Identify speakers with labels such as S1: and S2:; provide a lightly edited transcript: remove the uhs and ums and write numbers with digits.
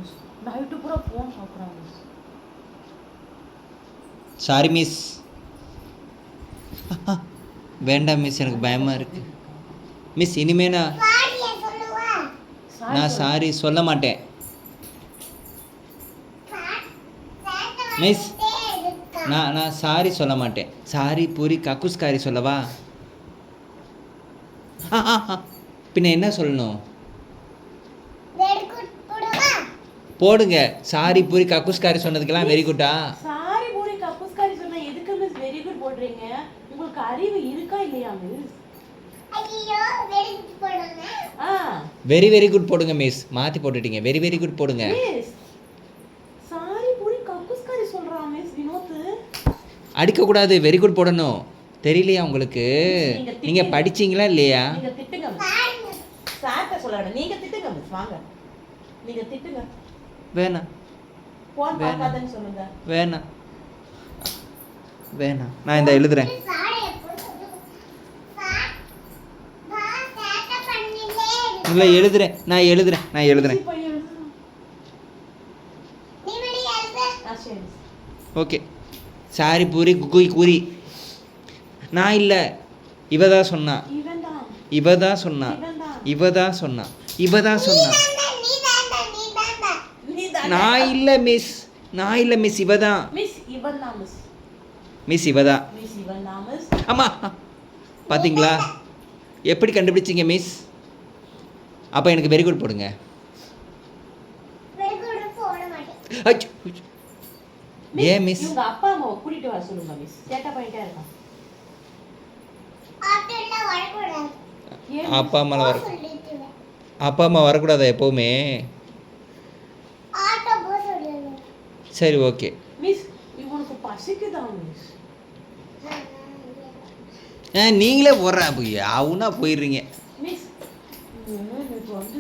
S1: Miss. Night பூரா phone பார்க்குறான் miss.
S2: Sorry miss. வேண்டாம் மிஸ், எனக்கு பயமாக இருக்கு மிஸ். இனிமே நான் சாரி சொல்ல மாட்டேன் மிஸ். நான் சாரி சொல்ல மாட்டேன். சாரி பூரி கக்குஸ்காரி சொல்லவா? பின்ன என்ன சொல்லணும்? போடுங்க. சாரி பூரி கக்குஸ்காரி சொன்னதுக்கெல்லாம் வெரி குட்டா?
S1: சாரி பூரி கக்குஸ்காரி சொன்னா எதுக்கு மிஸ் வெரி குட் போடுறீங்க? உங்களுக்கு அறிவு இருக்கா இல்லையா மிஸ்? ஐயோ வெரி குட் போடுங்க.
S2: வெரி வெரி குட் போடுங்க மிஸ். மாத்தி போட்டுட்டீங்க. வெரி வெரி குட் போடுங்க
S1: மிஸ். சாரி பூரி கக்குஸ்காரி சொல்றான் மிஸ் வினோத்.
S2: அடிக்க கூடாது, வெரி குட் போடணும். தெரியலையா உங்களுக்கு? நீங்க படிச்சீங்களா இல்லையா?
S1: நீங்க திட்டுங்க மிஸ். சார்ட்ட சொல்லற. நீங்க திட்டுங்க மிஸ். வாங்க நீங்க திட்டுங்க.
S2: வேணாம்
S1: போன் பார்க்காதன்னு சொல்லுங்க.
S2: வேணாம் வேணாம். நான் இந்த எழுதுறேன். இல்லை எழுதுறேன். நான் எழுதுறேன். ஓகே. சாரி பூரி குக்குய் கூரி. நான் இல்லை, இவ தான் சொன்னா. நான் இல்லை மிஸ். இவ தான் மிஸ். ஆமா, பாத்தீங்களா? எப்படி கண்டுபிடிச்சிங்க மிஸ்? அப்போ எனக்கு வெரி குட் போடுங்க. ஏன் மிஸ்?
S1: உங்க அப்பா அம்மாவை கூட்டிட்டு வர சொல்லுங்க மிஸ். சேட்டா பண்ணிட்டே இருக்கான்.
S2: அப்பா அம்மா வரக்கூடாதா எப்பவுமே? சரி ஓகே
S1: மிஸ். இவனுக்கு பசிக்குதா மிஸ்?
S2: நீங்களே போடுறா போய் ஆவுனா போயிடுறீங்க
S1: மிஸ். எனக்கு வந்து